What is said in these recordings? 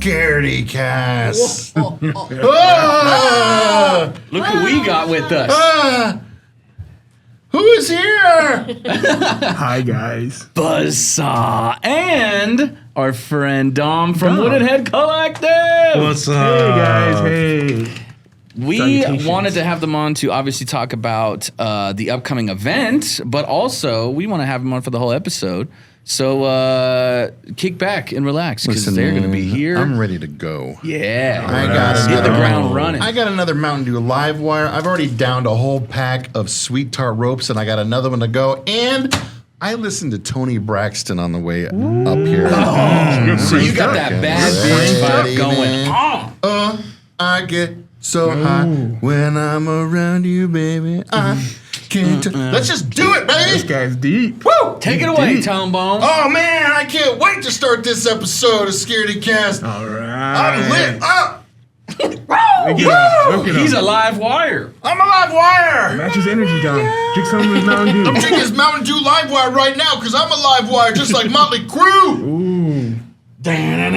Scaredycast. Look who we got with us. Who is here? Hi, guys. Buzzsaw and our friend Dom from Woodenhead Collective. What's up? Hey, guys. Hey. We Salutations. wanted to have them on to obviously talk about the upcoming event, but also we want to have them on for the whole episode. So kick back and relax because they're going to be here. I'm ready to go. Yeah. I got Hit the another- ground running. I got another Mountain Dew live wire. I've already downed a whole pack of Sweet Tart ropes, and I got another one to go. And I listened to Tony Braxton on the way up here. So you got that bad bitch vibe going. I get so high when I'm around you, baby. I can't. Let's just do it, This baby. guy's deep. Woo! Take it away, Tom Bone. Oh man, I can't wait to start this episode of Scaredycast. All right. I'm lit up. He's a live wire. I'm a live wire. Match his energy, Dom. Drink some of his Mountain Dew. I'm drinking this Mountain Dew live wire right now because I'm a live wire just like Motley Crue. Ooh. Now,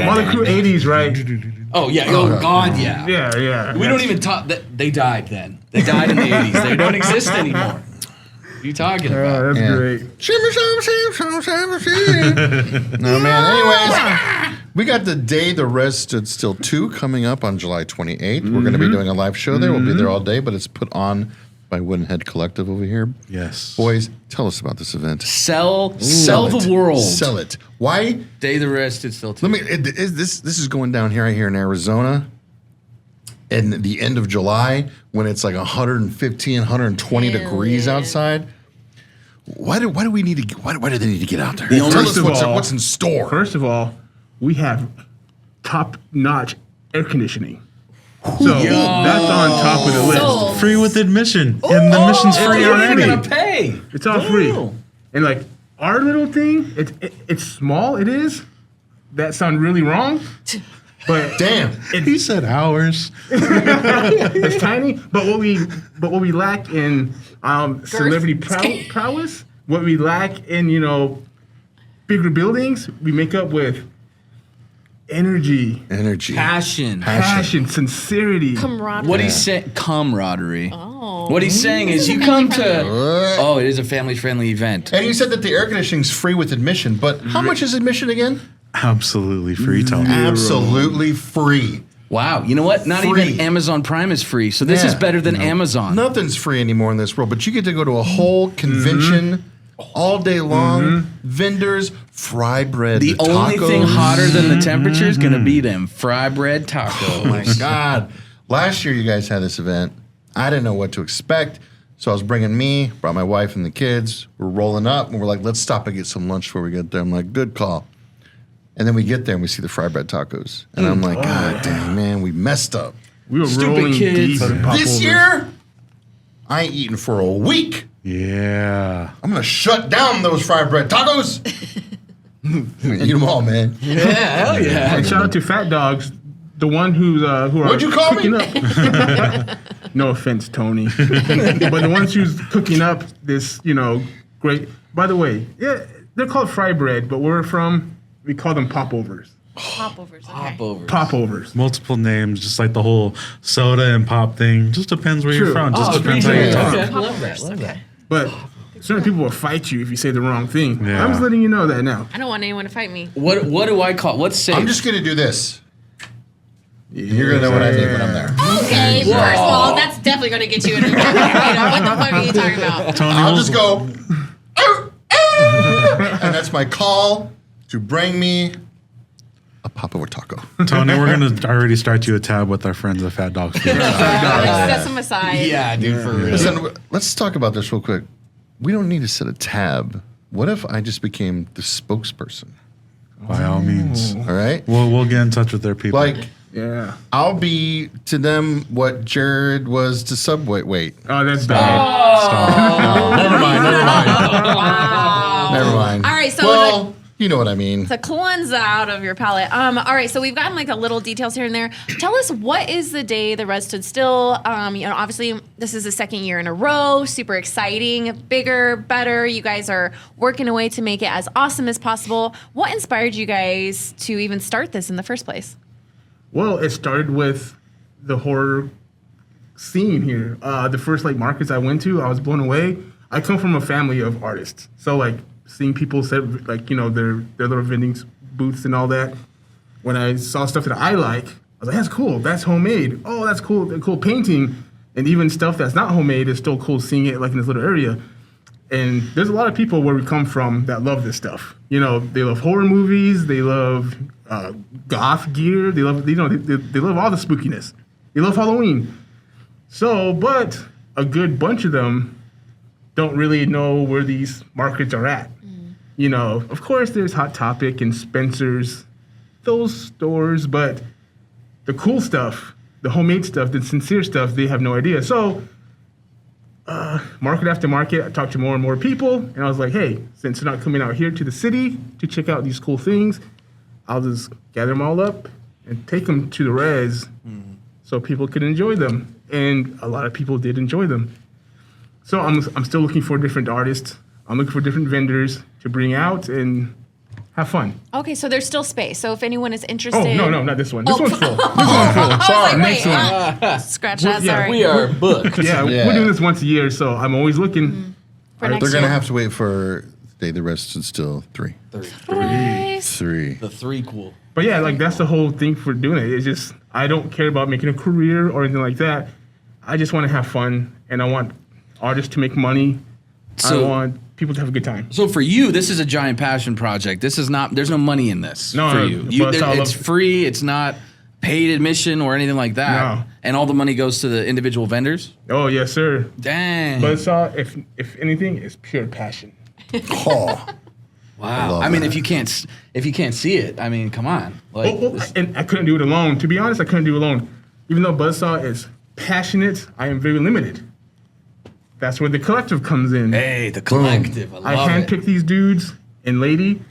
Motley Crue 80s, right? Oh, yeah. Oh, God, yeah. Yeah. We don't even talk. They died then. They died in the 80s. They don't exist anymore. What are you talking about? That's great. No, man. Anyways, we got the day the Rez Stood Still 2 coming up on July 28th. We're going to be doing a live show there. We'll be there all day, but it's put on by Woodenhead Collective over here. Yes. Boys, tell us about this event. Sell it. the world. Sell it. Why? Day the Rez Stood Still too. This is going down here right here in Arizona in the end of July when it's like 115, 120 degrees outside. Why do they need to get out there? Tell us what's in store. First of all, we have top-notch air conditioning. So that's on top of the list. Free with admission. And the admission's free You're already. going to pay. It's all free. And like our little thing, it's small. It is. That sound really wrong. But Damn. He said hours. it's tiny. But what we lack in celebrity prowess, what we lack in bigger buildings, we make up with energy, passion, sincerity, camaraderie. What he's saying, camaraderie. Oh. What he's saying is you come to, it is a family-friendly event. And you said that the air conditioning's free with admission, but how much is admission again? Absolutely free, Tony. Absolutely free. Wow. You know what? Not Free. even Amazon Prime is free, so this is better than Amazon. Nothing's free anymore in this world, but you get to go to a whole convention all day long, vendors, fry bread, The only tacos. thing hotter than the temperature is going to be them fry bread tacos. Oh my God. Last year you guys had this event. I didn't know what to expect. So I was brought my wife and the kids. We're rolling up and we're like, let's stop and get some lunch before we get there. I'm like, good call. And then we get there and we see the fry bread tacos. And I'm like, God dang, man, we messed up. We were Stupid rolling kids. deep in popovers. This year, I ain't eating for a week. Yeah. I'm going to shut down those fry bread tacos. Eat them all, man. Yeah, hell yeah. And shout out to Fat Dogs, the one who are What'd you call me? cooking up. No offense, Tony, but the ones who's cooking up this, great. By the way, yeah, they're called fry bread, but where we're from, we call them popovers. Popovers. Okay. Popovers. Multiple names, just like the whole soda and pop thing. Just depends where True. you're from. Just Oh, depends how you appreciate talk. it. Popovers. Love that. Love that. But certain people will fight you if you say the wrong thing. Yeah. I'm just letting you know that now. I don't want anyone to fight me. What do I call? What's safe? I'm just going to do this. You're going to know what I think when I'm there. Okay, first of all, that's definitely going to get you in a What the fuck are you talking about? Tony I'll will- just go, and that's my call to bring me a popover taco. Tony, we're going to already start you a tab with our friends at Fat Dogs. Let's set some aside. Yeah, dude, for real. Listen, let's talk about this real quick. We don't need to set a tab. What if I just became the spokesperson? By all means. All right? We'll get in touch with their people. Like, Yeah. I'll be to them what Jared was to Subway. Wait. Oh, that's bad. No, never mind. Wow. Never mind. All right, so well, You know what I mean. To cleanse out of your palate. All right, so we've gotten like a little details here and there. Tell us, what is the day the Rez Stood Still? Obviously this is the second year in a row. Super exciting, bigger, better. You guys are working away to make it as awesome as possible. What inspired you guys to even start this in the first place? Well, it started with the horror scene here. The first like markets I went to, I was blown away. I come from a family of artists, so like seeing people set like their little vending booths and all that. When I saw stuff that I like, I was like, that's cool. That's homemade. Oh, that's cool. Cool painting. And even stuff that's not homemade is still cool seeing it like in this little area. And there's a lot of people where we come from that love this stuff. They love horror movies. They love goth gear. They love they love all the spookiness. They love Halloween. So, but a good bunch of them don't really know where these markets are at. Of course, there's Hot Topic and Spencer's, those stores, but the cool stuff, the homemade stuff, the sincere stuff, they have no idea. So, market after market, I talked to more and more people, and I was like, hey, since they're not coming out here to the city to check out these cool things, I'll just gather them all up and take them to the Rez so people could enjoy them. And a lot of people did enjoy them. So I'm still looking for different artists. I'm looking for different vendors to bring out and have fun. Okay, so there's still space. So if anyone is interested... Oh, no, not this one. This one's full. This one's full. Sorry, Next wait. Scratch that, sorry. We are booked. Yeah, we're doing this once a year, so I'm always looking. For next They're going to year. have to wait for the day the Rez Stood Still 3. Nice. 3. The 3 cool. But yeah, like that's the whole thing for doing it. It's just, I don't care about making a career or anything like that. I just want to have fun, and I want artists to make money. I want people to have a good time. So for you, this is a giant passion project. This is not. There's no money in this No, for no, you. but It's free. It's not paid admission or anything like that. No. And all the money goes to the individual vendors. Oh yes, sir. Dang. Buzzsaw, if anything, is pure passion. Oh. Wow. I mean, if you can't see it, I mean, come on. Like, And I couldn't do it alone. To be honest, I couldn't do it alone. Even though Buzzsaw is passionate, I am very limited. That's where the collective comes in. hey, the collective. I I love it. handpick these dudes and lady,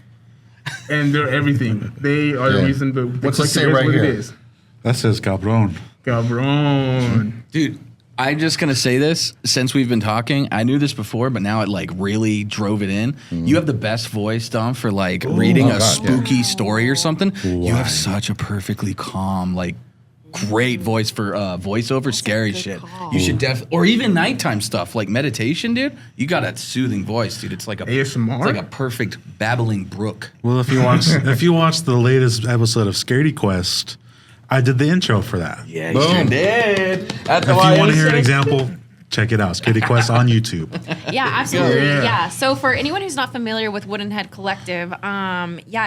and they're everything. They are the reason the What's it collective say is right what here? it is. That says cabron. Cabron. Dude, I'm just gonna say this. Since we've been talking, I knew this before, but now it like really drove it in. You have the best voice, Dom, for like reading a spooky story or something. You have such a perfectly calm, like great voice for voiceover, scary shit. call. You should or even nighttime stuff like meditation, dude. You got a soothing voice, dude. It's like a ASMR? It's like a perfect babbling brook. Well, if you watch the latest episode of Scaredycast, I did the intro for that. Yeah, you sure did. That's If you want to hear an example, check it out. Scaredycast on YouTube. Yeah, absolutely. Yeah. Yeah. So for anyone who's not familiar with Woodenhead Collective,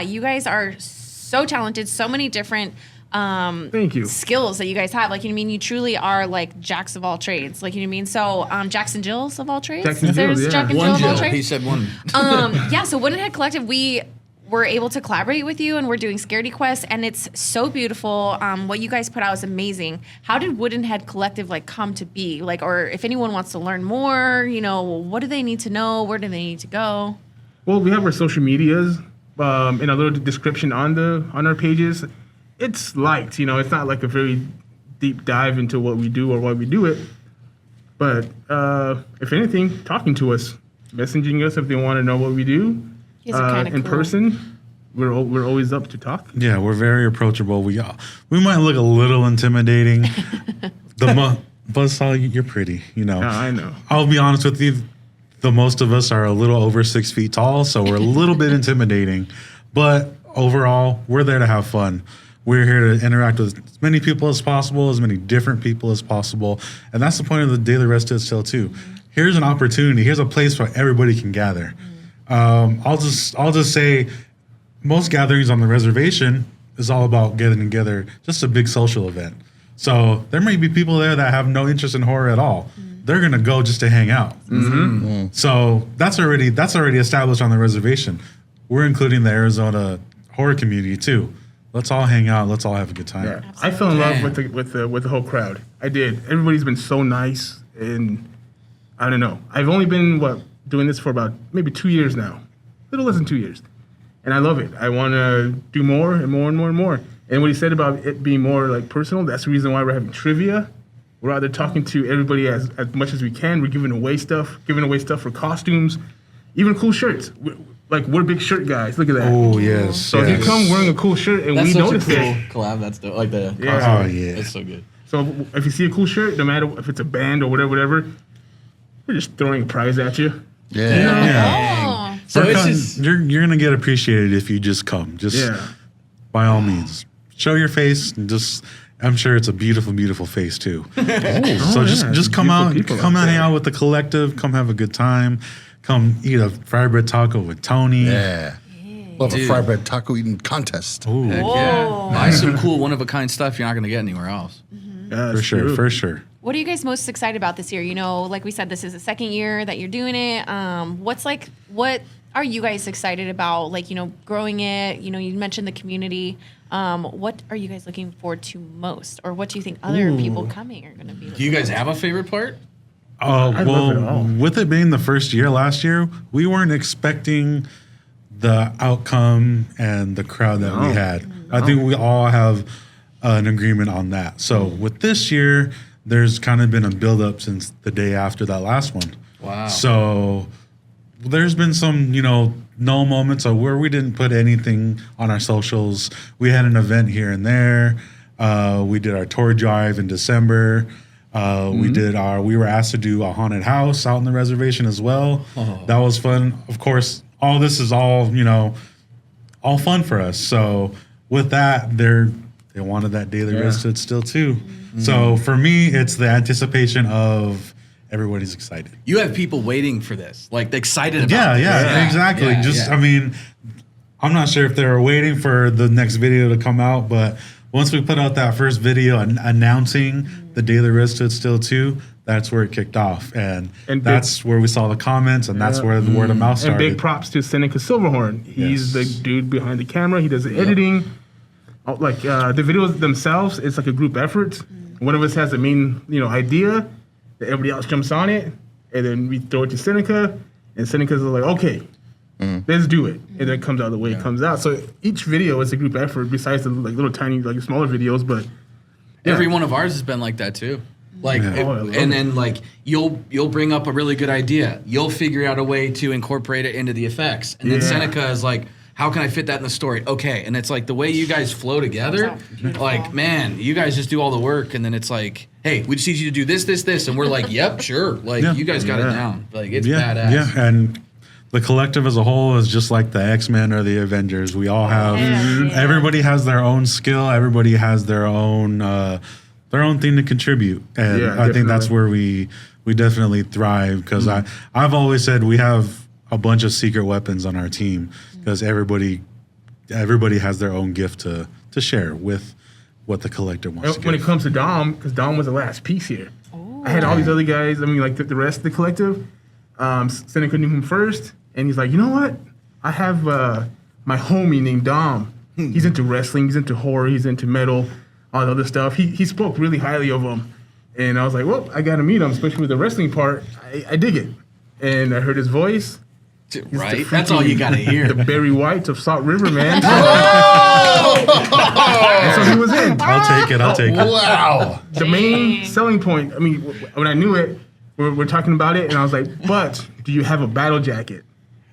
you guys are so talented, so many different Thank you. skills that you guys have. Like, you know what I mean? You truly are like jacks of all trades. Like, you know what I mean? So Jacks and Jills of all trades? Jacks and There's Jills, yeah. Jack and One Jill of all Jill. trades? He said one. So Woodenhead Collective, we were able to collaborate with you, and we're doing Scaredycast, and it's so beautiful. What you guys put out is amazing. How did Woodenhead Collective like come to be? Like, or if anyone wants to learn more, what do they need to know? Where do they need to go? Well, we have our social medias and a little description on our pages. It's light, it's not like a very deep dive into what we do or why we do it. But if anything, talking to us, messaging us if they want to know what we do. You guys are kind of in cool. person, we're always up to talk. Yeah, we're very approachable. We might look a little intimidating. Buzzsaw, you're pretty, I know. I'll be honest with you. The most of us are a little over 6 feet tall, so we're a little bit intimidating. But overall, we're there to have fun. We're here to interact with as many people as possible, as many different people as possible. And that's the point of the Daily Rez Stood Still, too. Here's an opportunity. Here's a place where everybody can gather. I'll just say most gatherings on the reservation is all about getting together, just a big social event. So there may be people there that have no interest in horror at all. They're gonna go just to hang out. So that's already established on the reservation. We're including the Arizona horror community too. Let's all hang out. Let's all have a good time. Yeah. I fell in love with the whole crowd. I did. Everybody's been so nice, and I don't know. I've only been doing this for about maybe 2 years now, a little less than 2 years, and I love it. I want to do more and more and more and more. And what he said about it being more like personal, that's the reason why we're having trivia. We're out there talking to everybody as much as we can. We're giving away stuff for costumes, even cool shirts. We're big shirt guys. Look at that. Oh, yes. So if you come wearing a cool shirt and That's we such notice a cool it. collab. That's dope. Like the Yeah. costume. Oh, yeah. That's so good. So if you see a cool shirt, no matter if it's a band or whatever, we're just throwing a prize at you. Oh. So We're it's con- just you're gonna get appreciated if you just come. Just by all means, show your face. And just, I'm sure it's a beautiful, beautiful face too. So just come out, hang out with the collective. Come have a good time. Come eat a fried bread taco with Tony. Yeah. Love a Dude. fried bread taco eating contest. Ooh, heck yeah. Buy some cool one of a kind stuff you're not gonna get anywhere else. for sure. What are you guys most excited about this year? You know, like we said, this is the second year that you're doing it. What are you guys excited about? Like, you know, growing it. You know, you mentioned the community. What are you guys looking forward to most, or what do you think other people coming are going to be? Do you guys have a favorite part? love it all. With it being the first year last year, we weren't expecting the outcome and the crowd that we had. I think we all have an agreement on that. So with this year, there's kind of been a buildup since the day after that last one. Wow. So there's been some, null moments of where we didn't put anything on our socials. We had an event here and there. We did our tour drive in December. We were asked to do a haunted house out in the reservation as well. That was fun. Of course, all this is all fun for us. So with that, they wanted that day the Rez Stood Still too. So for me, it's the anticipation of everybody's excited. You have people waiting for this, like excited about Yeah, exactly. I mean, I'm not sure if they were waiting for the next video to come out, but once we put out that first video announcing the day the Rez Stood Still 2, that's where it kicked off. And that's where we saw the comments, and that's where the word of mouth started. And big props to Seneca Silverhorn. He's the dude behind the camera. He does the editing. The videos themselves, it's like a group effort. One of us has the main, idea. Everybody else jumps on it, and then we throw it to Seneca, and Seneca's like, okay, let's do it. And then it comes out the way it comes out. So each video is a group effort besides the little tiny, smaller videos, but Every one of ours has been like that too. Like, and then you'll bring up a really good idea. You'll figure out a way to incorporate it into the effects. And then Seneca is like, how can I fit that in the story? Okay. And it's like the way you guys flow together, like, man, you guys just do all the work. And then it's like, hey, we just need you to do this, this, this. And we're like, yep, sure. Like, you guys got it down. Like, it's badass. Yeah, and the collective as a whole is just like the X-Men or the Avengers. We all have, everybody has their own skill. Everybody has their own thing to contribute. And I think that's where we definitely thrive, because I've always said we have a bunch of secret weapons on our team, because everybody has their own gift to share with what the collective wants to when give. it comes to Dom, because Dom was the last piece here. I had all these other guys, the rest of the collective. Seneca knew him first, and he's like, you know what? I have my homie named Dom. He's into wrestling, he's into horror, he's into metal, all the other stuff. He spoke really highly of him. And I was like, well, I got to meet him, especially with the wrestling part. I dig it. And I heard his voice. Right? That's all you got to hear. The Barry White of Salt River, man. And so he was in. I'll take it. Wow. The main selling point, when I knew it, we're talking about it, and I was like, but do you have a battle jacket?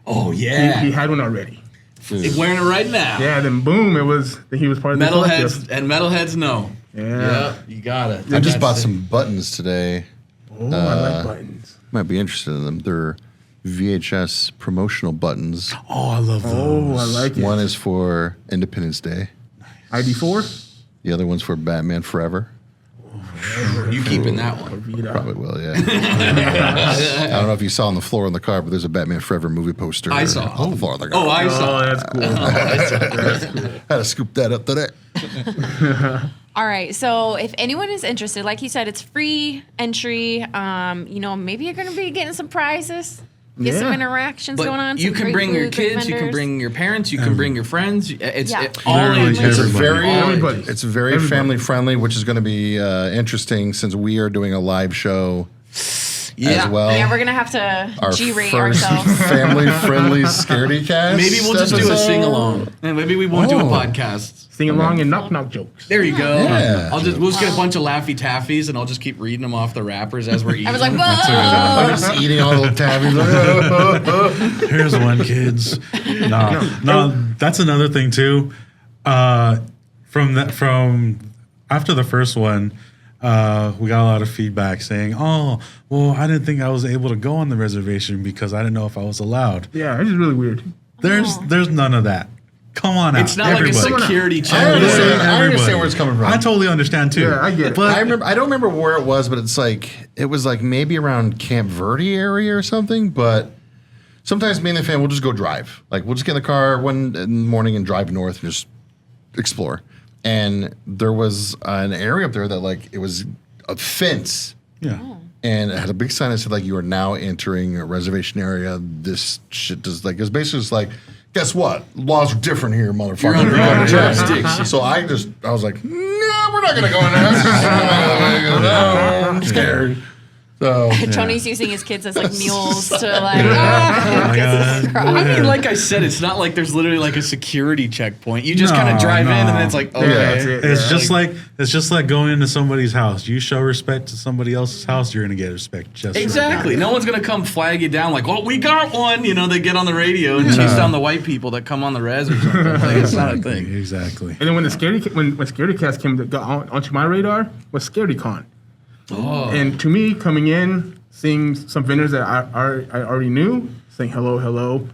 Oh, yeah. He had one already. He's wearing it right now. Yeah, then boom, he was part of the collective. Metalheads know. Yeah. You got it. I just bought some buttons today. Oh, I like buttons. Might be interested in them. They're VHS promotional buttons. Oh, I love those. Oh, I like it. One is for Independence Day. ID4? The other one's for Batman Forever. You keeping that one. Probably will, yeah. I don't know if you saw on the floor in the car, but there's a Batman Forever movie poster. I saw. on the floor of the car. Oh, I saw. Oh, that's cool. Had to scoop that up today. All right. So if anyone is interested, like you said, it's free entry. Maybe you're going to be getting some prizes. Get some interactions But going on. you some can great bring your food, great kids, you can vendors. bring your parents, you can bring your friends. It's all Literally in. It's everybody. Everybody. It's very family friendly, which is going to be interesting since we are doing a live show Yeah. as well. Yeah, we're gonna have to Our G-rate first ourselves. family-friendly Scaredycast. Maybe we'll just do a episode. sing-along. And maybe we won't do a Oh. podcast. Sing along and knock jokes. There you go. Yeah. We'll just get a bunch of Laffy Taffies and I'll just keep reading them off the wrappers as we're eating. I was like, them. I'm whoa. just eating all the little tabbies. Here's one, kids. No, that's another thing too. From after the first one, we got a lot of feedback saying, "Oh, well, I didn't think I was able to go on the reservation because I didn't know if I was allowed." Yeah, it's just really weird. There's none of that. Come on out. It's not everybody. like a security I check. understand, Everybody. I understand where it's coming from. I totally understand too. Yeah, I get it. But I don't remember where it was, but it was like maybe around Camp Verde area or something. But sometimes me and the family will just go drive. Like we'll just get in the car one in the morning and drive north and just explore. And there was an area up there that like it was a fence. yeah. And it had a big sign that said like you are now entering a reservation area. This shit does like it was basically just like, guess what? Laws are different here, motherfucker. You're under our jurisdiction. So I was like, no, we're not gonna go in there. No, I'm scared. So Tony's using his kids as like mules to like. Oh my Gets God. I mean, Yeah. like I said, it's not like there's literally like a security checkpoint. You just kind No, of drive in no. and then it's like, okay. that's it. It's Yeah. just like going into somebody's house. You show respect to somebody else's house, you're gonna get respect just Exactly. No one's gonna come flag you down like, "Oh, we got one." You know, they get on the radio and chase down the white people that come on the res or something. Like, it's not a thing. Exactly. And then when Scaredycast came onto my radar was Scaredycon. Oh. And to me, coming in, seeing some vendors that I already knew, saying hello,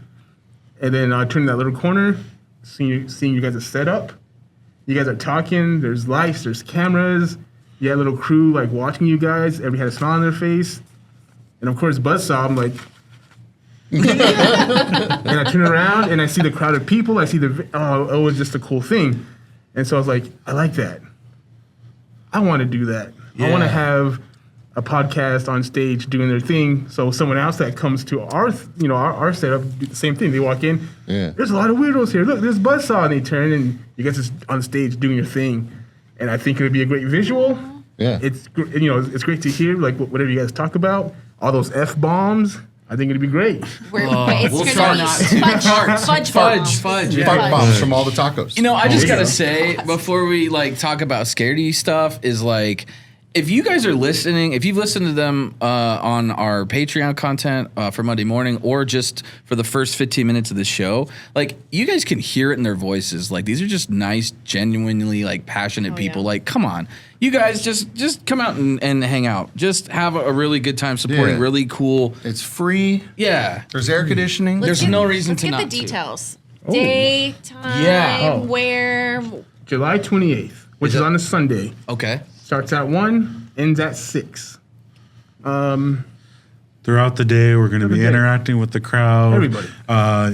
and then turning that little corner, seeing you guys' setup. You guys are talking. There's lights. There's cameras. You had a little crew like watching you guys. Everybody had a smile on their face. And of course, Buzzsaw. I'm like, and I turn around and I see the crowd of people. I see it was just a cool thing. And so I was like, I like that. I want to do that. I want to Yeah. have a podcast on stage doing their thing. So someone else that comes to our setup, do the same thing. They walk in. Yeah. There's a lot of weirdos here. Look, there's Buzzsaw, and they turn, and you guys is on stage doing your thing. And I think it would be a great visual. yeah. It's it's great to hear like whatever you guys talk about. All those F-bombs. I think it'd be great. It's we'll gonna try be not to. fudge bombs. Fudge. Yeah. Fart bombs from all the tacos. You know, I just there you gotta go. say before we like talk about Scaredy stuff is like, if you guys are listening, if you've listened to them on our Patreon content for Monday morning or just for the first 15 minutes of the show, like you guys can hear it in their voices. Like these are just nice, genuinely like passionate people. yeah. Like, come on, you guys just come out and hang out. Just have a really good time supporting Yeah. really cool. It's free. Yeah. There's air conditioning. There's no reason let's to get not the to. details. Day, time, Yeah. Oh. where. July 28th, which is on a Sunday. Okay. Starts at 1, ends at 6. Throughout the day, we're going to be Every day. interacting with the crowd. Everybody.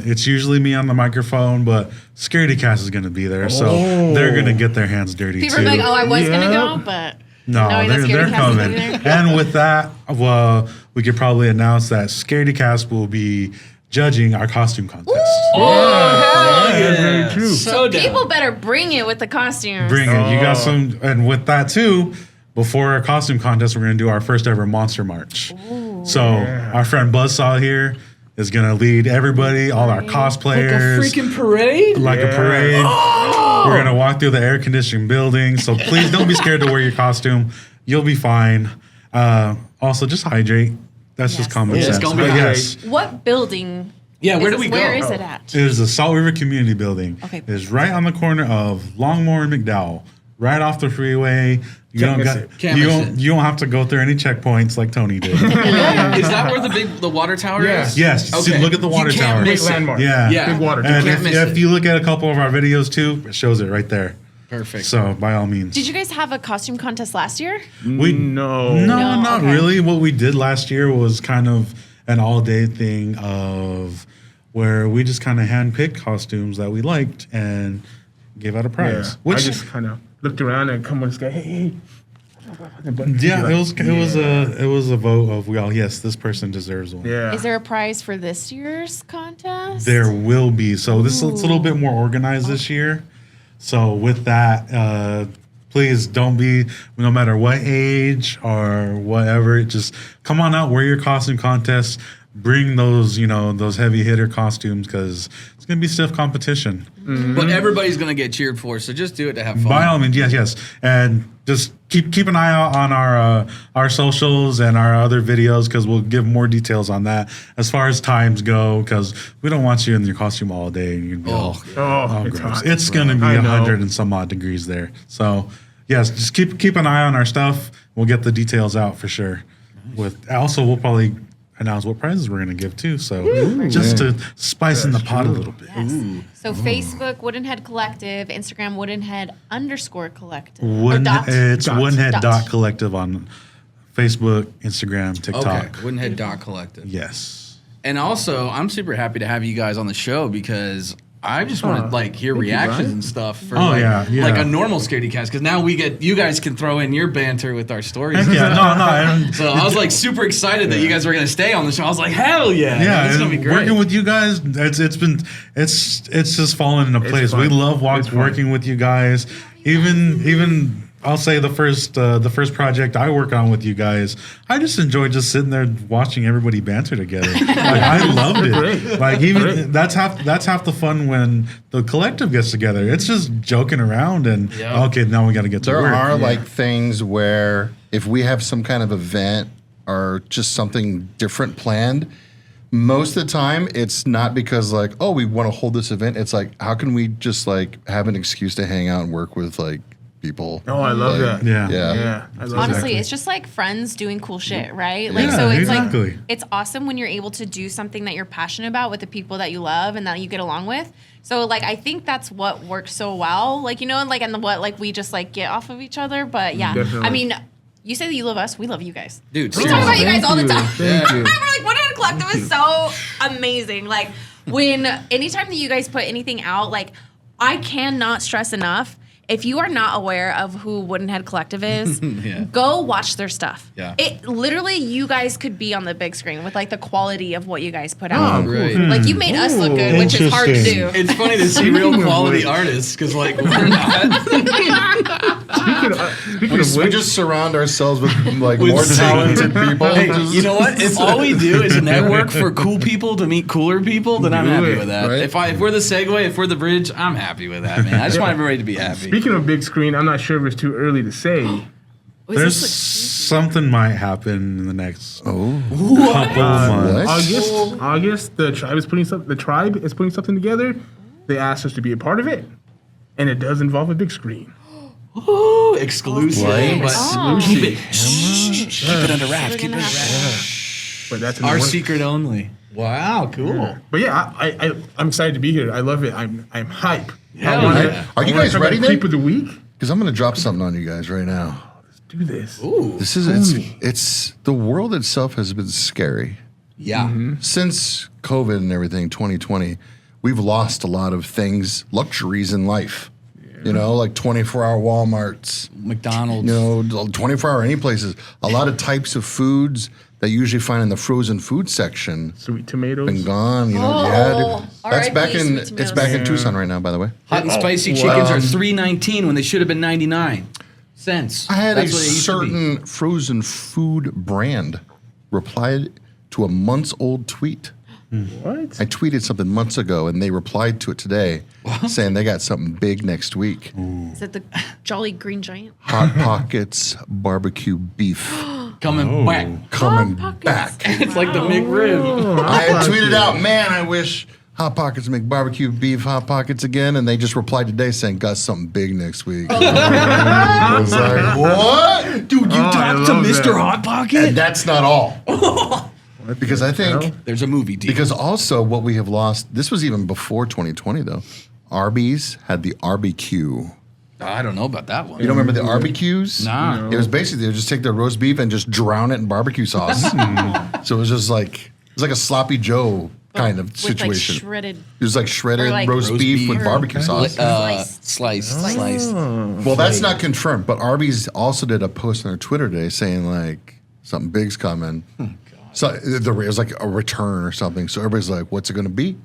It's usually me on the microphone, but Scaredycast is going to be there, so Oh. they're going to get their hands dirty People too. are like, oh, I was gonna go, Yeah. but No, knowing that they're Scaredycast is coming. gonna be there. And with that, well, we could probably announce that Scaredycast will be judging our costume contest. That's very true. So down. People better bring it with the costumes. Bring it. You got Oh. some, and with that too, before our costume contest, we're going to do our first ever monster march. So our friend Buzzsaw here is going to lead everybody, all our cosplayers, parade. like a Yeah. parade. We're going to walk through the air conditioning building. So please don't be scared to wear your costume. You'll be fine. Also, just hydrate. That's just Yes. common Yeah, it's sense. gonna be But hydrate. yes, What building? Yeah, where is do we this- go? Where is it at? it is the Salt River Community Building. Okay. It is right on the corner of Longmore and McDowell, right off the freeway. You Can't don't miss got, it. Can't you miss don't it. you don't have to go through any checkpoints like Tony did. Is that where the water tower Yeah. is? Yes. See, Okay. look at the water You can't tower. Big miss it. landmark. Yeah. Yeah. Big water. And can't if, miss if it. you look at a couple of our videos too, it shows it right there. Perfect. So by all means. Did you guys have a costume contest last year? We No. No, No, not okay. really. What we did last year was kind of an all-day thing of where we just kind of handpicked costumes that we liked and gave out a Yeah. prize. I Which just kind of looked around and come on this guy, hey. But yeah, it was a vote of yes, this person deserves one. Yeah. Is there a prize for this year's contest? There will be. So this is a little bit more organized this year. So with that, please don't be, no matter what age or whatever, just come on out, wear your costume contests, bring those, those heavy hitter costumes, because it's going to be stiff competition. But everybody's gonna get cheered for, so just do it to have fun. By all means, yes, and just keep an eye out on our socials and our other videos, because we'll give more details on that as far as times go. Because we don't want you in your costume all day and you'd be all it's gross. hot. It's going to be I know. 100 and some odd degrees there. So yes, just keep an eye on our stuff. We'll get the details out for sure. We'll probably announce what prizes we're going to give too. So just to spice in the pot a little bit. Yes. So Facebook, Woodenhead Collective, Instagram, Woodenhead_collective. It's Dot. Woodenhead.collective on Facebook, Instagram, TikTok. Okay, Woodenhead Collective. Yes. And also, I'm super happy to have you guys on the show because I just want to hear reactions Brian. and stuff for Yeah. like a normal Scaredycast, because now you guys can throw in your banter with our stories. Yeah, no. So I was like super excited that you guys were gonna stay on the show. I was like, hell yeah, Yeah, it's gonna be great. working with you guys, it's just fallen into place. We fun. love It's fun. working with you guys. Even I'll say the first project I work on with you guys, I just enjoyed just sitting there watching everybody banter together. I loved it. Great. Even that's half the fun when the collective gets together. It's just joking around and okay, now we got to get to There work. are things where if we have some kind of event or just something different planned, most of the time it's not because we want to hold this event. It's how can we just have an excuse to hang out and work with people? Oh, I love that. Yeah. Yeah. I love Honestly, that. it's just like friends doing cool shit, right? Yeah, So it's exactly. it's awesome when you're able to do something that you're passionate about with the people that you love and that you get along with. So I think that's what works so well. And what we just get off of each other. But yeah, Definitely. I mean, you say that you love us, we love you guys. Dude, We talk about you guys all the time. Thank you. We're like, Woodenhead Collective is so amazing. Anytime that you guys put anything out, I cannot stress enough. If you are not aware of who Woodenhead Collective is, go watch their stuff. Yeah. It literally, you guys could be on the big screen with the quality of what you guys put out. Right. You made us look good, which is hard to do. It's funny to see real quality artists because we're not. Speaking of We which, just surround ourselves with more singing. talented people. Hey, you know what? If all we do is network for cool people to meet cooler people, then I'm Do happy it, with that. right? If we're the Segway, if we're the bridge, I'm happy with that, man. I just want everybody to be happy. speaking of big screen, I'm not sure if it's too early to say. There's something might happen in the next couple of months. August, the tribe is putting something together. They asked us to be a part of it, and it does involve a big screen. Ooh, exclusive. Right. But keep it, keep it under wraps. Keep it under wraps. But that's Our secret only. Wow, cool. But yeah, I'm excited to be here. I love it. I'm hype. Hell I wanna- yeah. Are you I wanna guys talk ready about then? Creep of the week. Because I'm going to drop something on you guys right now. Do this. Ooh. This is it's the world itself has been scary. Yeah. Since COVID and everything, 2020, we've lost a lot of things, luxuries in life. 24-hour Walmarts, McDonald's. 24-hour any places. A lot of types of foods that you usually find in the frozen food section Sweet tomatoes. been gone. That's back R.I.P. in sweet it's back in tomatoes. Tucson right now, by the way. Hot and spicy chickens are $3.19 when they should have been 99 cents. I had That's a what it used to be. certain frozen food brand replied to a months-old tweet. What? I tweeted something months ago, and they replied to it today, saying they got something big next week. Is it the Jolly Green Giant? Hot Pockets barbecue beef coming back. coming Pockets. back. It's like the McRib. I had tweeted out, man, I wish Hot Pockets make barbecue beef Hot Pockets again, and they just replied today saying, got something big next week. I was like, what? Dude, you I talked to love Mr. that. Hot Pocket? And that's not all. Because I think, There's a movie deal. because also what we have lost, this was even before 2020 though. Arby's had the RBQ. I don't know about that one. You don't remember the RBQs? Nah. It was basically they would just take their roast beef and just drown it in barbecue sauce. So it was just like a sloppy Joe kind of With situation. shredded. It was like shredded Or like roast roast beef beef. with barbecue sauce. Sliced. Well, that's not confirmed, but Arby's also did a post on their Twitter today saying like something big's coming. So it was like a return or something. So everybody's like, what's it going to be?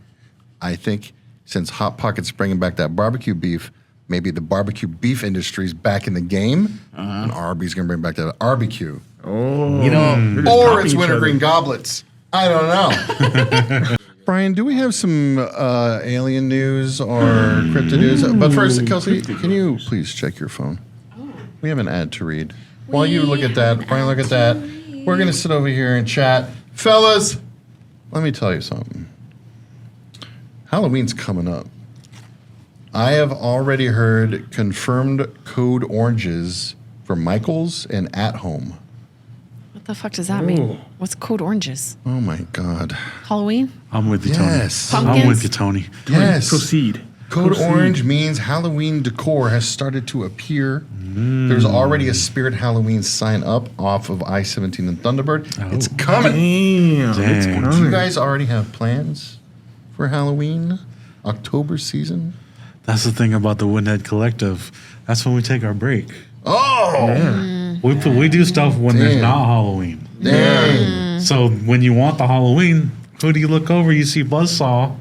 I think since Hot Pocket's bringing back that barbecue beef, maybe the barbecue beef industry's back in the game, and Arby's going to bring back that barbecue. Oh, You know, they're just Or topping it's each wintergreen other. goblets. I don't know. Brian, do we have some alien news or cryptid news? But first, Kelsey, can you please check your phone? We have an ad to read. While you look at that, Brian, look at that. We're going to sit over here and chat. Fellas, let me tell you something. Halloween's coming up. I have already heard confirmed code oranges for Michael's and At Home. What the fuck does that mean? What's code oranges? Oh my God. Halloween? I'm with you, Yes. Tony. I'm Pumpkins? with you, Tony. Yes. Proceed. Code Proceed. orange means Halloween decor has started to appear. There's already a Spirit Halloween sign up off of I-17 and Thunderbird. It's coming. Damn. Dang. It's Do you coming. guys already have plans for Halloween, October season? That's the thing about the Woodenhead Collective. That's when we take our break. Oh, We do stuff when there's Damn. not Halloween. dang. So when you want the Halloween, who do you look over? You see Buzzsaw.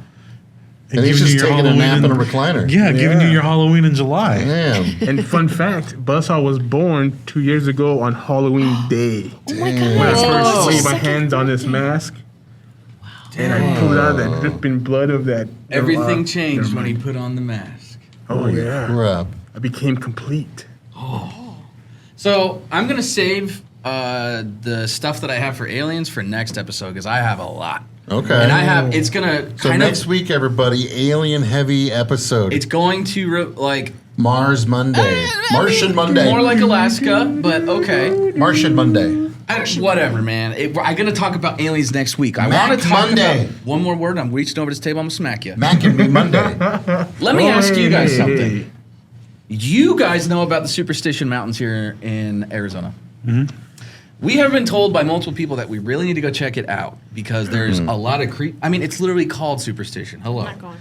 And he's just taking a nap in a recliner. Yeah, giving you Yeah. your Halloween in July. Damn. And fun fact, Buzzsaw was born 2 years ago on Halloween Day. Oh my Damn. When I god. first laid my hands on this mask, and I pulled out that dripping blood of that. everything changed never when he mind. put on the mask. Oh yeah, Crap. I became complete. So I'm gonna save the stuff that I have for aliens for next episode because I have a lot. Okay. And I have it's gonna So kind next of week, everybody, alien heavy episode. it's going to like Mars Monday. Martian Monday. more like Alaska, but okay. Martian Monday. Whatever, man. I'm gonna talk about aliens next week. I Mac want to talk Monday. about one more word. I'm reaching over this table. I'm gonna smack you. Mac and me Monday. Let me ask you guys Hey. something. You guys know about the Superstition Mountains here in Arizona. We have been told by multiple people that we really need to go check it out because there's a lot of I mean, it's literally called Superstition. Hello. I'm not going.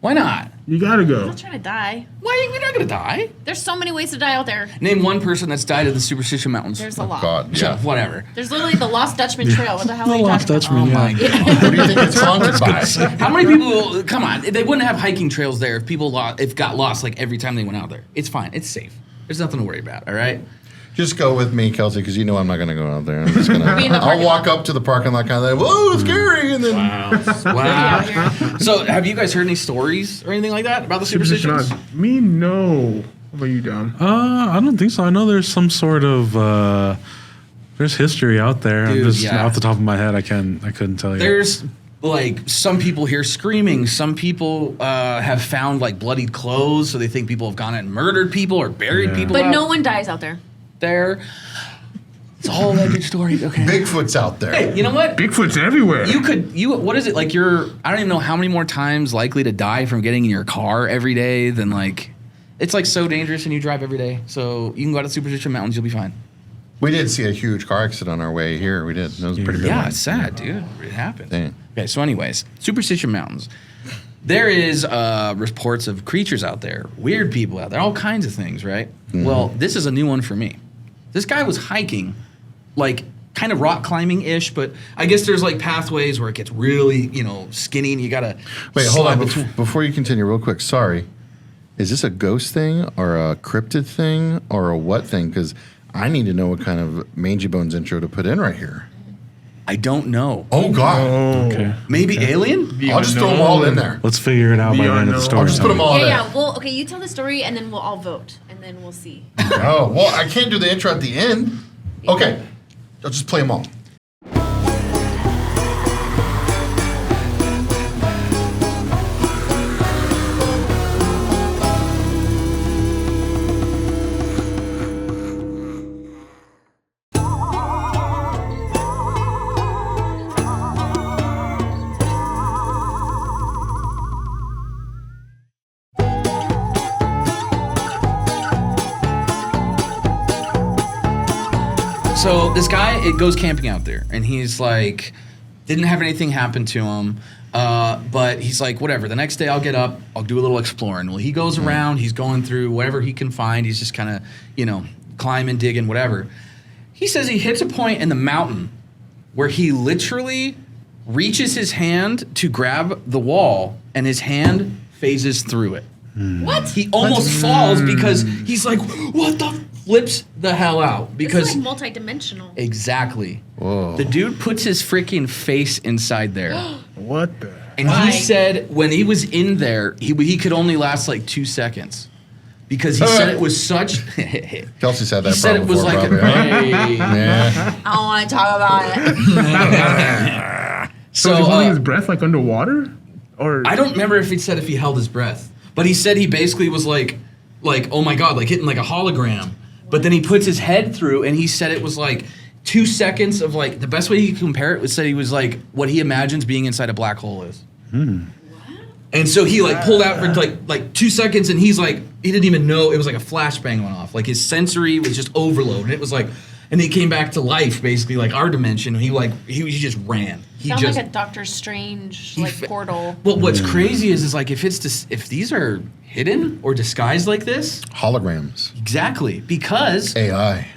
Why not? You gotta I'm go. not trying to die. Why are you not gonna die? There's so many ways to die out there. Name one person that's died at the Superstition Mountains. There's a lot. God, Yeah, yeah. whatever. There's literally the Lost Dutchman Trail. What the hell are you Lost talking Dutchman, about? yeah. Who do you think it's haunted by? How many people? Come on, they wouldn't have hiking trails there if people got lost like every time they went out there. It's fine. It's safe. There's nothing to worry about. All right. Just go with me, Kelsey, because you know I'm not going to go out there. I'm just gonna. Be in the I'll parking walk up to the parking lot, kind of like, whoa, scary, and then. Wow. out here. So, have you guys heard any stories or anything like that about the superstitions? Me, no. What about you, Dom? I don't think so. I know there's some sort of there's history out there. Dude, I'm just yeah. off the top of my head, I couldn't tell you. There's like some people hear screaming. Some people have found like bloodied clothes, so they think people have gone out and murdered people or buried Yeah. people. But out no one dies out there. there. It's a whole other story. Okay. Bigfoot's out there. Hey, you know what? Bigfoot's everywhere. What is it like? I don't even know how many more times likely to die from getting in your car every day than like. It's like so dangerous, and you drive every day. So you can go out to Superstition Mountains, you'll be fine. We did see a huge car accident on our way here. We did. That was a pretty big. Yeah, one. it's sad, dude. It happened. Dang. Okay, so anyways, Superstition Mountains. There is reports of creatures out there, weird people out there, all kinds of things, right? Well, this is a new one for me. This guy was hiking, like kind of rock climbing-ish, but I guess there's like pathways where it gets really, skinny and you gotta Wait, hold on. slide between- Before you continue, real quick. Sorry. Is this a ghost thing or a cryptid thing or a what thing? Because I need to know what kind of Mangy Bones intro to put in right here. I don't know. Oh, God. Okay. Maybe alien? I'll just throw them all in there. Let's figure it out by the end of the unknown. story. I'll just put them all Yeah, there. yeah. Well, okay, you tell the story and then we'll all vote and then we'll see. Oh, well, I can't do the intro at the end. Okay. I'll just play them all. So this guy, it goes camping out there, and he's like, didn't have anything happen to him, but he's like, whatever. The next day, I'll get up, I'll do a little exploring. Well, he goes around, he's going through whatever he can find. He's just kind of, climbing, digging, whatever. He says he hits a point in the mountain where he literally reaches his hand to grab the wall, and his hand phases through it. What? He almost falls because he's like, what the? Flips the hell out because It's like multi-dimensional. exactly. Whoa. The dude puts his freaking face inside there. What the? And Why? he said when he was in there, he could only last like 2 seconds. Because he said it was such. Kelsey said that. He said it was before, like probably, right? hey. Yeah. I don't want to talk about it. So, is he holding his breath like underwater? Or I don't remember if he said if he held his breath, but he said he basically was like oh my god, like hitting like a hologram. But then he puts his head through, and he said it was like 2 seconds of like the best way he could compare it was said he was like what he imagines being inside a black hole is. And so he like pulled out for like 2 seconds, and he's like he didn't even know it was like a flashbang went off. Like his sensory was just overloaded. And it was like, and he came back to life basically like our dimension. He just ran. He Sounds just like a Doctor Strange like portal. Well, what's crazy is like if these are hidden or disguised like this, Holograms. exactly because AI.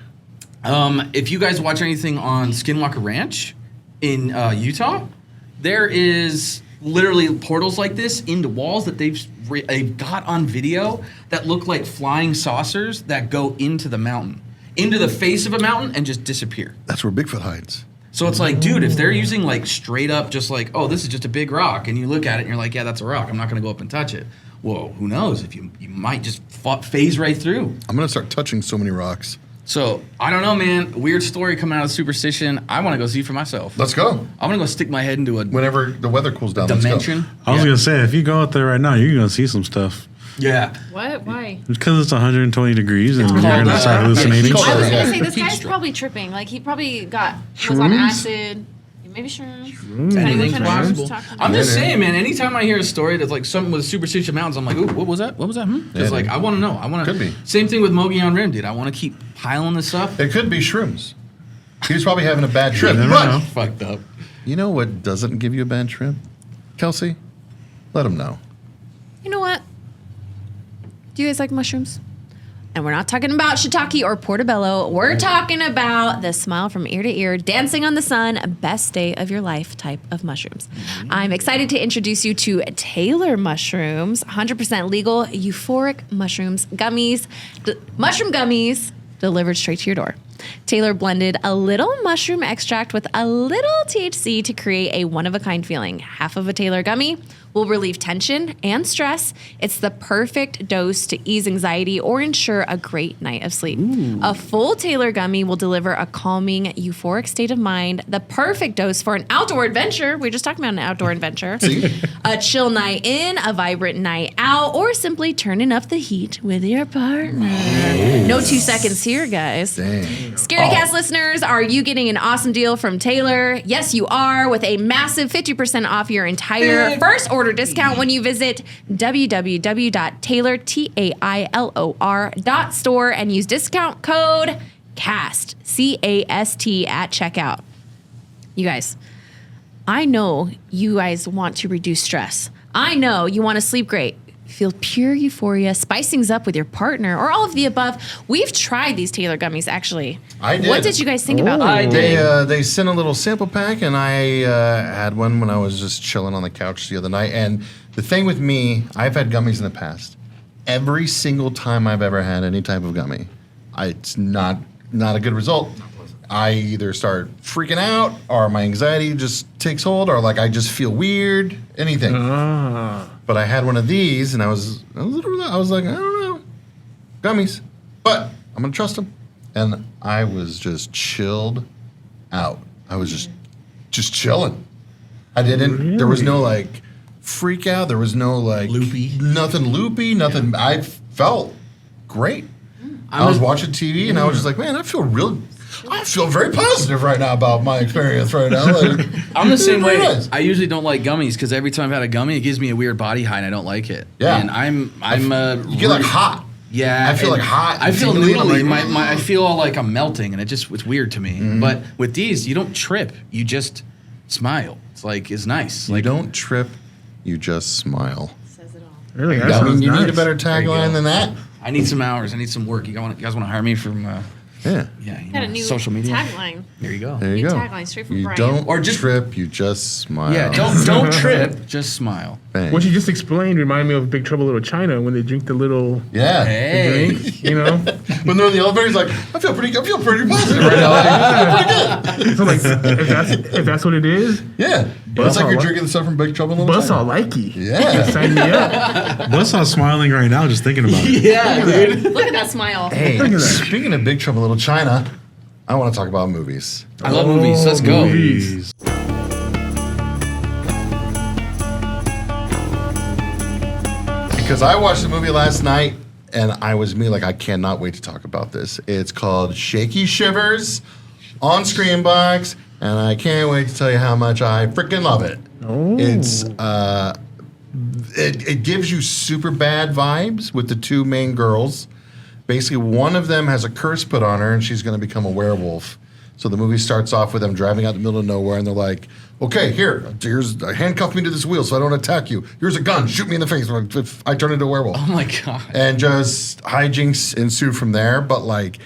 if you guys watch anything on Skinwalker Ranch in Utah, there is literally portals like this into walls that they've got on video that look like flying saucers that go into the mountain, into the face of a mountain and just disappear. That's where Bigfoot hides. So it's like, dude, if they're using like straight up just like, oh, this is just a big rock, and you look at it and you're like, yeah, that's a rock. I'm not going to go up and touch it. Whoa, who knows? If you might just phase right through. I'm going to start touching so many rocks. So I don't know, man. Weird story coming out of Superstition. I want to go see for myself. Let's go. I'm going to go stick my head into a Whenever the weather cools down, dimension. let's I was gonna say, if you go out there right now, you're gonna see some stuff. Yeah. What? Why? Because it's 120 degrees and you're cold gonna start out. hallucinating. It's cold. I was Yeah. gonna say this Heat guy's stroke. probably tripping. Like he probably was on Shrooms? acid. Maybe shrooms. Depending Anything's what kind of shrooms possible. talking I'm about. just saying, man. Anytime I hear a story that's like something with Superstition Mountains, I'm like, ooh, what was that? What was that? Because Yeah, like dude. I want to know. I want to. Could be. Same thing with Mogi on Rim, dude. I want to keep piling this up. It could be shrooms. He was probably having a bad trip. never But know. Fucked up. you know what doesn't give you a bad trip? Kelsey, let him know. You know what? Do you guys like mushrooms? And we're not talking about shiitake or portobello. We're talking about the smile from ear to ear, dancing on the sun, best day of your life type of mushrooms. I'm excited to introduce you to Taylor mushrooms, 100% legal, euphoric mushrooms, mushroom gummies delivered straight to your door. Taylor blended a little mushroom extract with a little THC to create a one-of-a-kind feeling. Half of a Taylor gummy will relieve tension and stress. It's the perfect dose to ease anxiety or ensure a great night of sleep. A full Taylor gummy will deliver a calming, euphoric state of mind, the perfect dose for an outdoor adventure. We were just talking about an outdoor adventure. A chill night in, a vibrant night out, or simply turning up the heat with your partner. No 2 seconds here, guys. Dang. Scaredycast listeners, are you getting an awesome deal from Taylor? Yes, you are, with a massive 50% off your entire first order discount when you visit www.taylor.store and use discount code CAST, C-A-S-T, at checkout. You guys, I know you guys want to reduce stress. I know you want to sleep great, feel pure euphoria, spice things up with your partner, or all of the above. We've tried these Taylor gummies, actually. I did. What did you guys think about them? I did. They sent a little sample pack, and I had one when I was just chilling on the couch the other night. And the thing with me, I've had gummies in the past. Every single time I've ever had any type of gummy, it's not a good result. I either start freaking out, or my anxiety just takes hold, or like I just feel weird. Anything. But I had one of these, and I was like, I don't know, gummies, but I'm gonna trust them. And I was just chilled out. I was just chilling. I didn't. Really? There was no like freak out. There was no like Loopy. Nothing loopy. Nothing. Yeah. I felt great. I was watching TV, and I was just like, man, I feel very positive right now about my experience right now. Like, I'm the same way. Very nice. I usually don't like gummies because every time I've had a gummy, it gives me a weird body high, and I don't like it. Yeah. And I'm you get like hot. Yeah, I feel and like hot. I feel tingly, noodly. I'm like, I feel all like I'm melting, and it's weird to me. But with these, you don't trip. You just smile. It's nice. You don't trip. You just smile. Says it all. Really? That I mean, sounds you need a nice. better tagline than that. I need some hours. I need some work. You guys want to hire me from Yeah. Yeah, you Got a know, new social media. tagline. There you go. There you New go. tagline straight from you Brian. don't Or just- trip, you just smile. Yeah, don't trip, just smile. Bang. What you just explained reminded me of Big Trouble in Little China when they drink the little Yeah. Hey. drink, you know? When they're in the elevator, he's like, I feel pretty positive right now. Like, I feel pretty good. So, like, if that's what it is, Yeah. It's like you're Buzzsaw, drinking the stuff from Big Trouble in Little Buzzsaw China. likey. Yeah. Sign me up. Buzzsaw's smiling right now just thinking about it. Yeah, dude. Look at that smile. Hey, Look at that. speaking of Big Trouble in Little China, I want to talk about movies. I love movies. Let's go. Movies. Because I watched the movie last night, and I was like, I cannot wait to talk about this. It's called Shaky, Shivers on Screenbox, and I can't wait to tell you how much I freaking love it. Oh. It's it gives you super bad vibes with the two main girls. Basically, one of them has a curse put on her, and she's going to become a werewolf. So the movie starts off with them driving out in the middle of nowhere, and they're like, "Okay, here's handcuff me to this wheel so I don't attack you. Here's a gun, shoot me in the face if I turn into a werewolf." Oh my god. And just hijinks ensue from there. But like,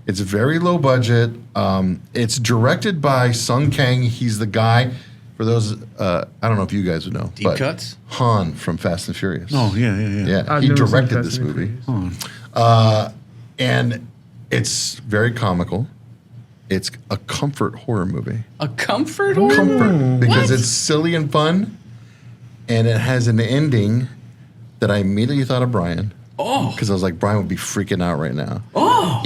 it's very low budget. It's directed by Sung Kang. He's the guy. For those, I don't know if you guys would know. Deep cuts? Han from Fast and Furious. Oh, yeah. Yeah, I've he never seen directed Fast this and movie. Furious. And it's very comical. It's a comfort horror movie. A comfort horror? Comfort. Because What? it's silly and fun. And it has an ending that I immediately thought of Brian. Oh. Because I was like, Brian would be freaking out right now. Oh.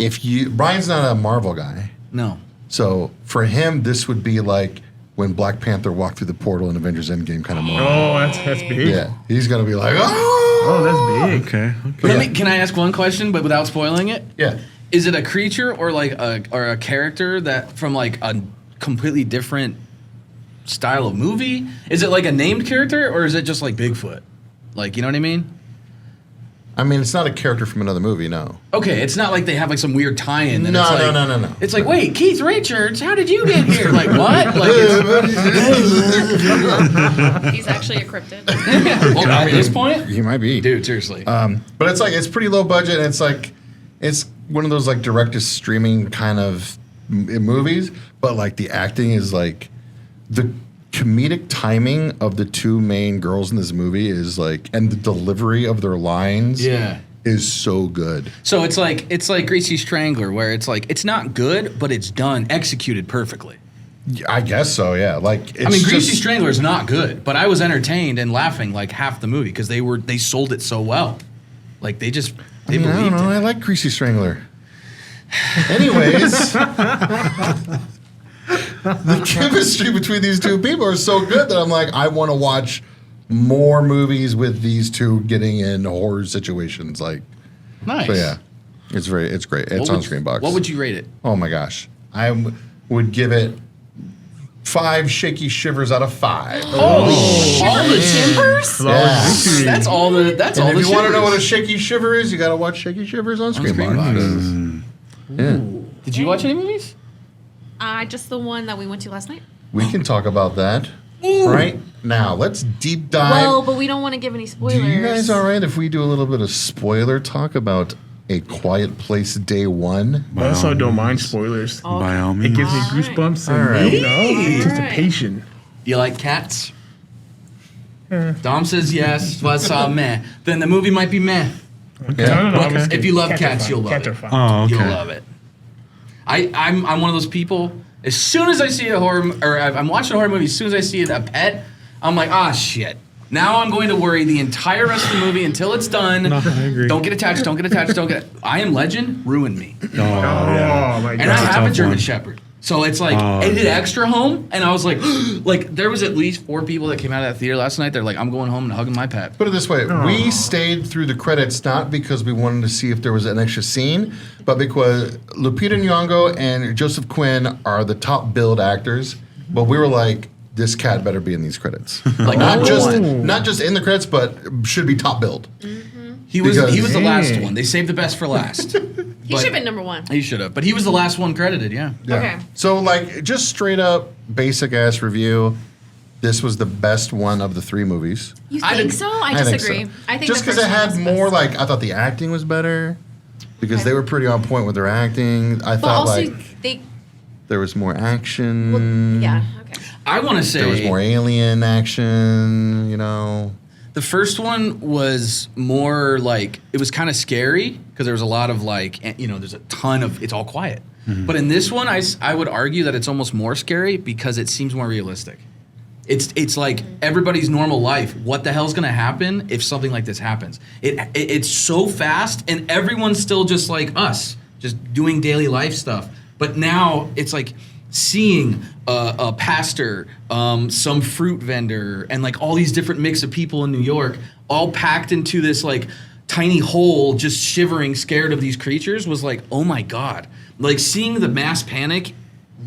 Brian's not a Marvel guy. No. So for him, this would be like when Black Panther walked through the portal in Avengers Endgame kind of moment. Oh, that's big. Yeah. He's going to be like, oh! Oh, that's big. Okay. Can I ask one question, but without spoiling it? Yeah. Is it a creature or like a character that from like a completely different style of movie? Is it like a named character or is it just like Bigfoot? Like, you know what I mean? I mean, it's not a character from another movie, no. Okay, it's not like they have like some weird tie-in. That No, it's like, no. It's like, wait, Keith Richards, how did you get here? Like what? Like, it's, He's actually a cryptid. well, at this point, He might be. dude, seriously. But it's like, it's pretty low budget. And it's one of those like direct to streaming kind of movies. But like the acting is like, the comedic timing of the two main girls in this movie is like, and the delivery of their lines Yeah. is so good. So it's like Greasy Strangler, where it's like it's not good, but it's done, executed perfectly. I guess so, yeah. Like, it's I mean, Greasy just- Strangler is not good, but I was entertained and laughing like half the movie because they sold it so well. Like they I believed don't know. I it. like Greasy Strangler. Anyways, the chemistry between these two people are so good that I'm like, I want to watch more movies with these two getting in horror situations. Like, Nice. so yeah, it's great. It's What on would- Screenbox. What would you rate it? Oh my gosh, would give it 5 shaky shivers out of 5. All the timbers? Yeah. Victory. That's all the. That's all And the. if you want to know what a shivers. shaky shiver is, you got to watch Shaky Shivers on Screenbox. Screenbox. Yeah. Did you watch any movies? Just the one that we went to last night. We can talk about that right now. Let's deep dive. Well, but we don't want to give any Do spoilers. you guys all right if we do a little bit of spoiler talk about A Quiet Place Day 1? I also don't mind spoilers. By all It means. gives me All right. goosebumps and All right. you know, anticipation. You like cats? Dom says yes. Buzzsaw meh. Then the movie might be meh. Yeah. I'm just If kidding. you love are cats, fine. you'll love Cats it. are fine. Oh, okay. You'll love it. I'm one of those people. As soon as I see a horror, or I'm watching a horror movie, as soon as I see a pet, I'm like, ah, shit. Now I'm going to worry the entire rest of the movie until it's done. No, I agree. Don't get attached. Don't get attached. Don't get. I Am Legend ruined me, Oh, yeah. Oh my and I god. a have a tough German one. Shepherd. So it's like Oh, it hit yeah. extra home, and I was like, like there was at least 4 people that came out of that theater last night. They're like, I'm going home and hugging my pet. Put it this way, we stayed through the credits not because we wanted to see if there was an extra scene, but because Lupita Nyong'o and Joseph Quinn are the top billed actors. But we were like, this cat better be in these credits. Like not number just one. not just in the credits, but should be top billed. He was Because- the last Dang. one. They saved the best for last. He should have been number 1. He should have, but he was the last one credited. Yeah. Yeah. Okay. So like just straight up basic ass review. This was the best one of the 3 movies. You I think did- so? I think disagree. so. I think just the because it first one had was the more best. like I thought the acting was better. because they were pretty on point with their acting. I But thought also, like they. there was more action. Yeah. Okay. I want to say There was more alien action. You know. the first one was more like it was kind of scary because there was a lot of like there's a ton of it's all quiet. But in this one, I would argue that it's almost more scary because it seems more realistic. It's like everybody's normal life. What the hell's gonna happen if something like this happens? It's so fast, and everyone's still just like us, just doing daily life stuff. But now it's like seeing a pastor, some fruit vendor, and like all these different mix of people in New York, all packed into this like tiny hole, just shivering, scared of these creatures, was like, oh my god! Like seeing the mass panic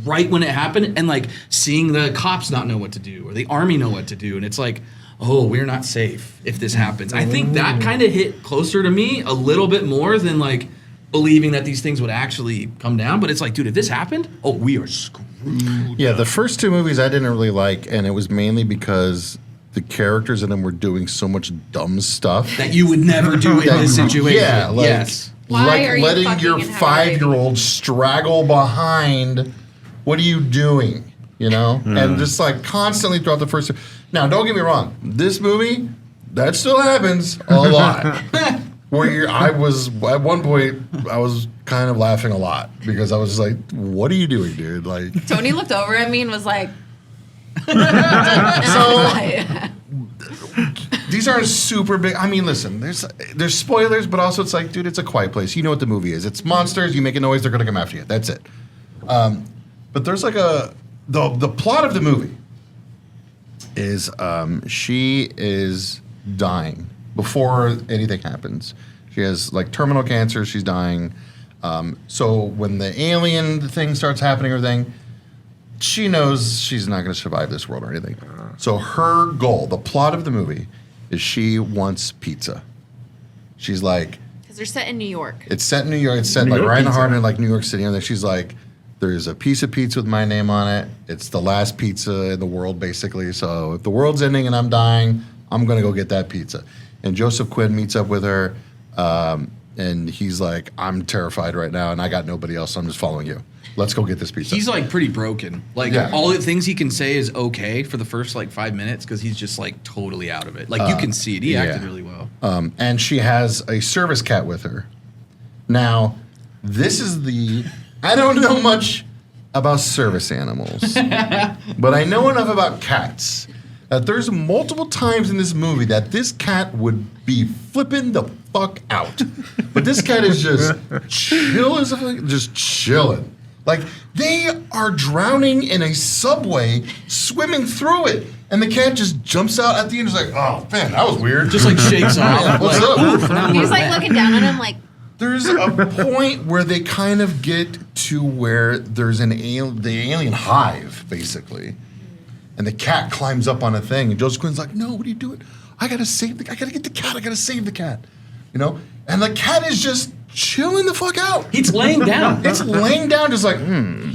right when it happened, and like seeing the cops not know what to do or the army know what to do, and it's like, oh, we're not safe if this happens. I think that kind of hit closer to me a little bit more than like believing that these things would actually come down. But it's like, dude, if this happened, oh, we are screwed. Yeah, the first two movies I didn't really like, and it was mainly because the characters in them were doing so much dumb stuff. That you would never do in this situation. Yeah, like, yes. Why like are you letting fucking your and having a baby? 5-year-old straggle behind. What are you doing? You know, and just like constantly throughout the first. Now, don't get me wrong. This movie, that still happens a lot. Where I was at one point, I was kind of laughing a lot because I was just like, "What are you doing, dude?" Like, Tony looked over at me and was like, these aren't super big. I mean, listen, there's spoilers, but also it's like, dude, it's A Quiet Place. You know what the movie is. It's monsters. You make a noise, they're gonna come after you. That's it. But there's like the plot of the movie is she is dying before anything happens. She has like terminal cancer. She's dying. So when the alien thing starts happening, everything, she knows she's not going to survive this world or anything. So her goal, the plot of the movie, is she wants pizza. She's like, because they're set in New York. it's set in New York. It's set New like York right in the pizza. heart of like New York City. And then she's like, there's a piece of pizza with my name on it. It's the last pizza in the world, basically. So if the world's ending and I'm dying, I'm gonna go get that pizza. And Joseph Quinn meets up with her, and he's like, I'm terrified right now, and I got nobody else. So I'm just following you. Let's go get this pizza. He's like pretty broken. Like Yeah. all the things he can say is okay for the first like 5 minutes because he's just like totally out of it. Like you can see it. He acted really well. And she has a service cat with her. Now, this is I don't know much about service animals, but I know enough about cats that there's multiple times in this movie that this cat would be flipping the fuck out. But this cat is just chill as a, just chilling. Like, they are drowning in a subway, swimming through it. And the cat just jumps out at the end and is like, oh, man, that was weird. Just like shakes off. What's like, up? oof, now He was we're like back. looking down at him like, There's a point where they kind of get to where there's the alien hive, basically. And the cat climbs up on a thing, and Joseph Quinn's like, no, what are you doing? I gotta get the cat, I gotta save the cat. You know? And the cat is just chilling the fuck out. He's laying down. It's laying down just like,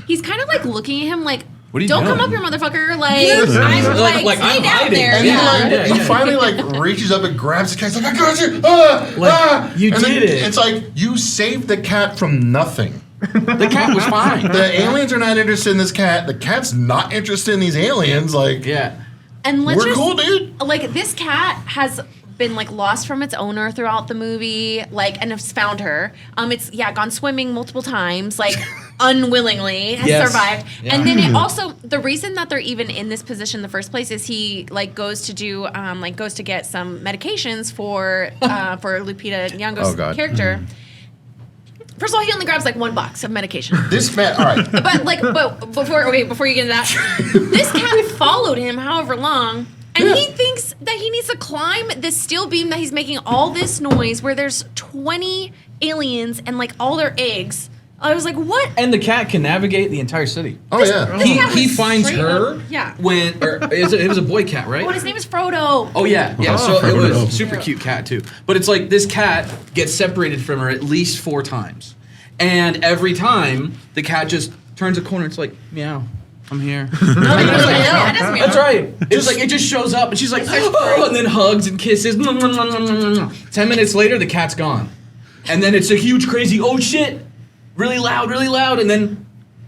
he's kind of like looking at him like, What are you don't doing? come up here, motherfucker. Like, Yes. I'm Like, stay I'm down hiding. there. And Yeah. he finally like reaches up and grabs the cat. He's like, I got you. you And then did it. It's like, you saved the cat from nothing. The cat was fine. The aliens are not interested in this cat. The cat's not interested in these aliens. Like, Yeah. And let's we're just, cool, dude. like, this cat has been like lost from its owner throughout the movie, like, and has found her. It's gone swimming multiple times, like unwillingly has Yes. survived. Yeah. And then it also, the reason that they're even in this position in the first place is he like goes to do goes to get some medications for Lupita Nyong'o's Oh, God. character. First of all, he only grabs like one box of medication. This man, all right. But before you get into that, this cat followed him however long, and he thinks that he needs to climb this steel beam that he's making all this noise where there's 20 aliens and like all their eggs. I was like, what? And the cat can navigate the entire city. Oh, yeah. This cat He was finds straight her up- yeah. it was a boy cat, right? Oh, his name is Frodo. Oh yeah. Oh, So it Frodo. was super cute cat too. But it's like this cat gets separated from her at least 4 times. And every time the cat just turns a corner, it's like, meow, I'm here. That's right. It's like it just shows up and she's like, oh, and then hugs and kisses. 10 minutes later, the cat's gone. And then it's a huge, crazy, oh shit, really loud, and then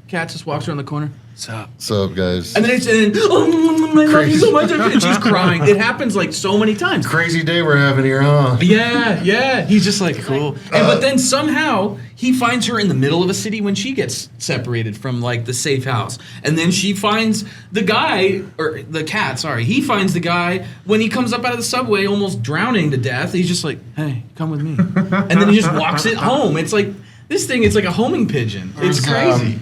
cat just walks around the corner. What's up? What's up, guys? And then I love you so much, and she's crying. It happens like so many times. Crazy day we're having here, huh? Yeah. He's just like cool. But then somehow he finds her in the middle of a city when she gets separated from like the safe house. And then she finds the guy, or the cat, sorry. He finds the guy when he comes up out of the subway almost drowning to death. He's just like, hey, come with me. And then he just walks it home. It's like, this thing, it's like a homing pigeon. It's crazy.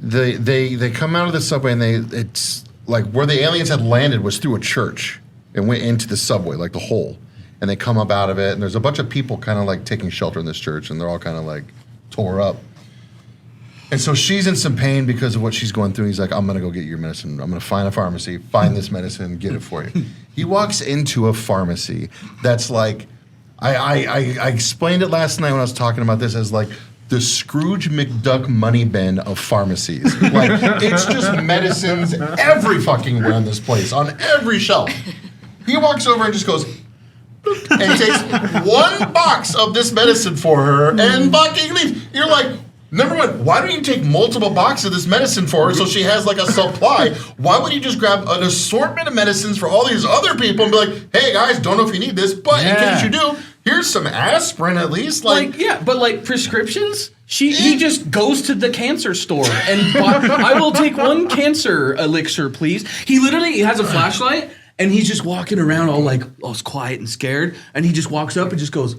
They come out of the subway and it's like where the aliens had landed was through a church and went into the subway, like the hole. And they come up out of it, and there's a bunch of people kind of like taking shelter in this church, and they're all kind of like tore up. And so she's in some pain because of what she's going through. He's like, I'm going to go get your medicine. I'm going to find a pharmacy, find this medicine, and get it for you. He walks into a pharmacy that's like, I explained it last night when I was talking about this as like the Scrooge McDuck money bin of pharmacies. Like, it's just medicines every fucking where in this place, on every shelf. He walks over and just goes, and takes one box of this medicine for her and fucking leaves. You're like, number one, why don't you take multiple boxes of this medicine for her so she has like a supply? Why would you just grab an assortment of medicines for all these other people and be like, hey guys, don't know if you need this, but in case you do, here's some aspirin at least. Like yeah, but like prescriptions, he just goes to the cancer store and I will take one cancer elixir, please. He literally has a flashlight. And he's just walking around all like, all quiet and scared. And he just walks up and just goes,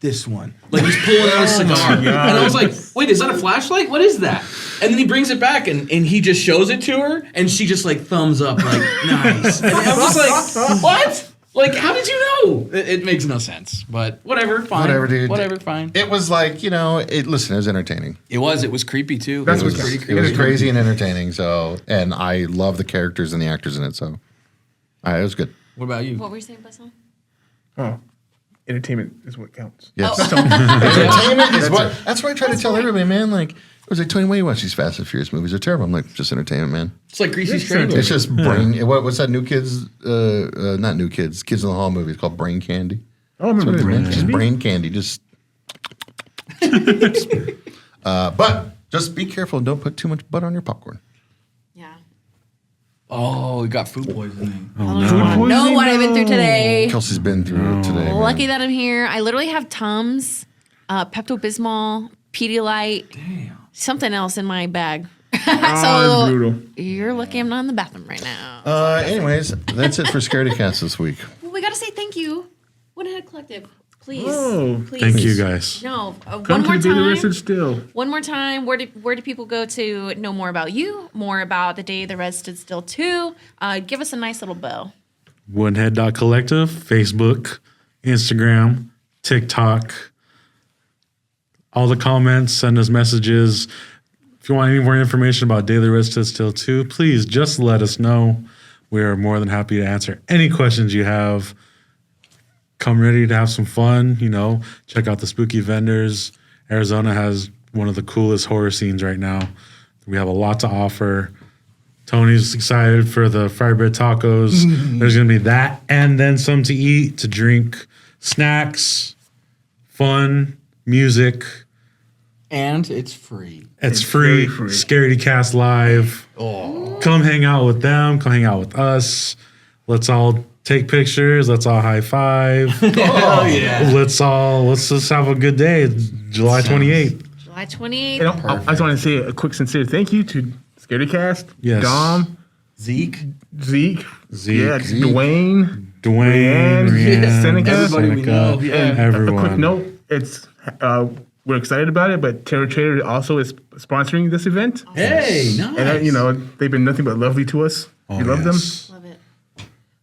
this one. Like he's pulling out a cigar. And I was like, wait, is that a flashlight? What is that? And then he brings it back and he just shows it to her. And she just like thumbs up like, nice. And I was like, what? Like, how did you know? It makes no sense. But whatever, fine. Whatever, dude. Whatever, fine. it was like, listen, it was entertaining. It was creepy too. That's it was what's pretty creepy. It was creepy. crazy and entertaining. So, and I love the characters and the actors in it. So, it was good. What about you? What were you saying, Buzzsaw? Oh, entertainment is what counts. Yes. Oh. Entertainment is what. That's what I try to tell everybody, man. Like, I was like, Tony, why do you watch these Fast and Furious movies? They're terrible. I'm like, just entertainment, man. It's like Greasy Strangler. It's just brain. What's that new kids? Not new kids. Kids in the Hall movie. It's called Brain Candy. Oh, I remember That's that. what it is, man. Just brain candy. Just. But just be careful and don't put too much butter on your popcorn. Yeah. Oh, we got food poisoning. I don't know what I've been through today. Kelsey's been through it today. Lucky that I'm here. I literally have Tums, Pepto-Bismol, Pedialyte, something else in my bag. That's So brutal. you're lucky I'm not in the bathroom right now. Anyways, that's it for Scaredycast this week. Well, we got to say thank you. Woodenhead Collective. Please. Oh, please. Thank you guys. No, Come one to more the Day the Rez time. Stood Still. One more time. Where do people go to know more about you, more about the Day the Rez Stood Still 2? Give us a nice little bow. Woodenhead.collective, Facebook, Instagram, TikTok. All the comments, send us messages. If you want any more information about Day the Rez Stood Still 2, please just let us know. We are more than happy to answer any questions you have. Come ready to have some fun, check out the spooky vendors. Arizona has one of the coolest horror scenes right now. We have a lot to offer. Tony's excited for the fry bread tacos. There's going to be that and then some to eat, to drink, snacks, fun, music. And it's free. It's free. very free. Scaredycast Live. Oh. Come hang out with them. Come hang out with us. Let's all take pictures. Let's all high five. Oh, yeah. Let's just have a good day. It's July 28th. July 28th. And I just want to say a quick sincere thank you to Scaredycast, Yes. Dom, Zeke. Zeke, yeah, Zeke. Dwayne, Dwayne, Rianne, Seneca. Everybody we know. And Yeah. Everyone. a quick note, it's we're excited about it, but Terror Trader also is sponsoring this event. Hey, nice. And they've been nothing but lovely to us. Oh, we love them. yes. Love it.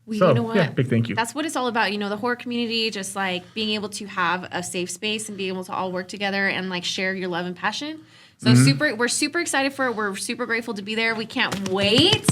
Well, So, you know what? yeah, big thank you. That's what it's all about. The horror community, just like being able to have a safe space and be able to all work together and like share your love and passion. So we're super excited for it. We're super grateful to be there. We can't wait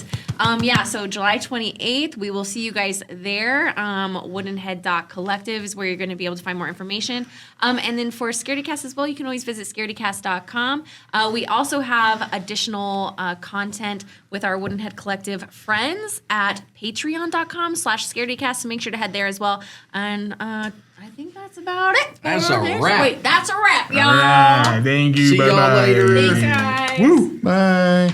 So July 28th, we will see you guys there. Woodenhead Collective is where you're going to be able to find more information. And then for Scaredycast as well, you can always visit scaredycast.com. We also have additional content with our Woodenhead Collective friends at patreon.com/scaredycast. So make sure to head there as well. And I think that's about it. That's a wrap. Wait, that's a wrap, y'all. All right, thank you. See y'all Bye-bye. later. Thanks, guys. Woo. Bye.